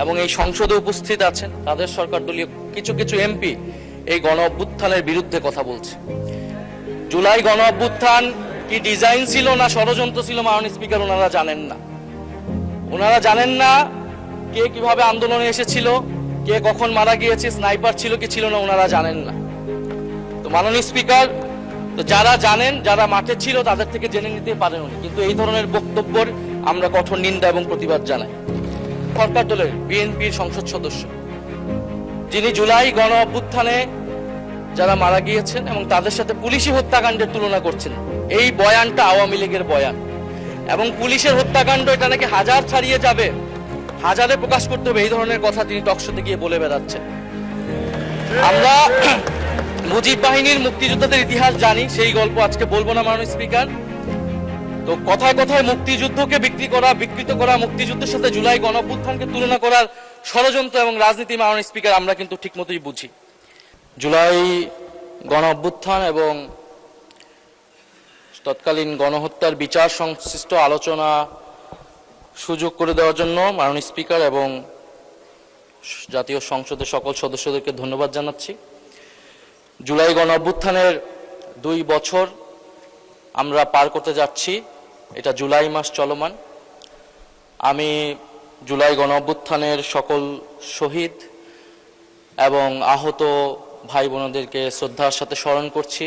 এবং এই সংসদে উপস্থিত আছেন, তাদের সরকার দলীয় কিছু কিছু এমপি এই গণ অভ্যুত্থানের বিরুদ্ধে কথা বলছে। জুলাই গণ অভ্যুত্থান কি ডিজাইন ছিল না ষড়যন্ত্র ছিল মাননীয় স্পিকার ওনারা জানেন না। ওনারা জানেন না কে কিভাবে আন্দোলনে এসেছিল, কে কখন মারা গিয়েছে, স্নাইপার ছিল কি ছিল না ওনারা জানেন না। তো মাননীয় স্পিকার, তো যারা জানেন, যারা মাঠে ছিল তাদের থেকে জেনে নিতে পারেন উনি, কিন্তু এই ধরনের বক্তব্যের আমরা কঠোর নিন্দা এবং প্রতিবাদ জানাই। সরকার দলের বিএনপির সংসদ সদস্য যিনি জুলাই গণ অভ্যুত্থানে যারা মারা গিয়েছেন এবং তাদের সাথে পুলিশি হত্যাকাণ্ডের তুলনা করছেন, এই বয়ানটা আওয়ামী লীগের বয়ান এবং পুলিশের হত্যাকাণ্ড এটা নাকি হাজার ছাড়িয়ে যাবে, হাজারে প্রকাশ করতে হবে, এই ধরনের কথা তিনি টকশোতে গিয়ে বলে বেড়াচ্ছেন। আমরা মুজিব বাহিনীর মুক্তিযোদ্ধাদের ইতিহাস জানি, সেই গল্প আজকে বলবো না মাননীয় স্পিকার। তো কথায় কথায় মুক্তিযুদ্ধকে বিকৃত করা, মুক্তিযুদ্ধের সাথে জুলাই গণ অভ্যুত্থানকে তুলনা করার ষড়যন্ত্র এবং রাজনীতি মাননীয় স্পিকার আমরা কিন্তু ঠিক মতোই বুঝি। জুলাই গণ অভ্যুত্থান এবং তৎকালীন গণহত্যার বিচার সংশ্লিষ্ট আলোচনা সুযোগ করে দেওয়ার জন্য মাননীয় স্পিকার এবং জাতীয় সংসদের সকল সদস্যদেরকে ধন্যবাদ জানাচ্ছি। জুলাই গণ অভ্যুত্থানের 2 বছর আমরা পার করতে যাচ্ছি, এটা জুলাই মাস চলমান। আমি জুলাই গণ অভ্যুত্থানের সকল শহীদ এবং আহত ভাই বোনদেরকে শ্রদ্ধার সাথে স্মরণ করছি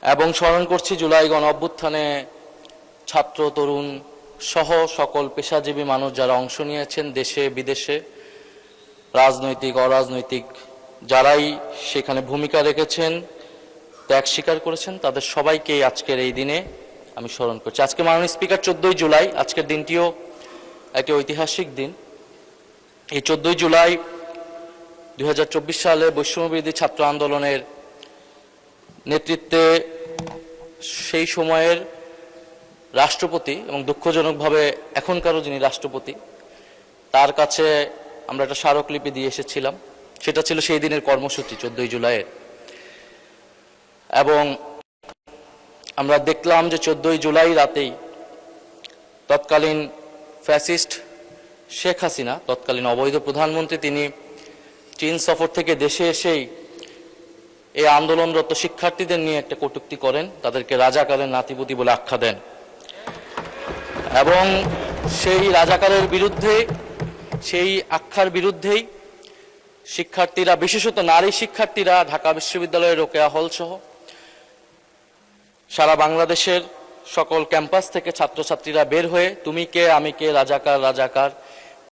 এবং স্মরণ করছি জুলাই গণ অভ্যুত্থানে ছাত্র তরুণ সহ সকল পেশাজীবী মানুষ যারা অংশ নিয়েছেন, দেশে বিদেশে, রাজনৈতিক অরাজনৈতিক যারাই সেখানে ভূমিকা রেখেছেন, ত্যাগ স্বীকার করেছেন, তাদের সবাইকে আজকের এই দিনে আমি স্মরণ করছি। আজকে মাননীয় স্পিকার 14ই জুলাই, আজকের দিনটিও একটি ঐতিহাসিক দিন। এই 14ই জুলাই 2024 সালে বৈষম্যবিরোধী ছাত্র আন্দোলনের নেতৃত্বে সেই সময়ের রাষ্ট্রপতি এবং দুঃখজনকভাবে এখনকারও যিনি রাষ্ট্রপতি, তার কাছে আমরা একটা স্মারকলিপি দিয়ে এসেছিলাম। সেটা ছিল সেই দিনের কর্মসূচি 14ই জুলাইয়ের। এবং আমরা দেখলাম যে 14ই জুলাই রাতেই তৎকালীন ফ্যাসিস্ট শেখ হাসিনা, তৎকালীন অবৈধ প্রধানমন্ত্রী, তিনি চীন সফর থেকে দেশে এসেই এই আন্দোলনরত শিক্ষার্থীদের নিয়ে একটা কটূক্তি করেন, তাদেরকে রাজাকারের নাতিপুতি বলে আখ্যা দেন। এবং সেই রাজাকারের বিরুদ্ধে, সেই আখ্যার বিরুদ্ধেই শিক্ষার্থীরা, বিশেষত নারী শিক্ষার্থীরা ঢাকা বিশ্ববিদ্যালয়ের রোকেয়া হল সহ সারা বাংলাদেশের সকল ক্যাম্পাস থেকে ছাত্রছাত্রীরা বের হয়ে তুমি কে আমি কে, রাজাকার রাজাকার,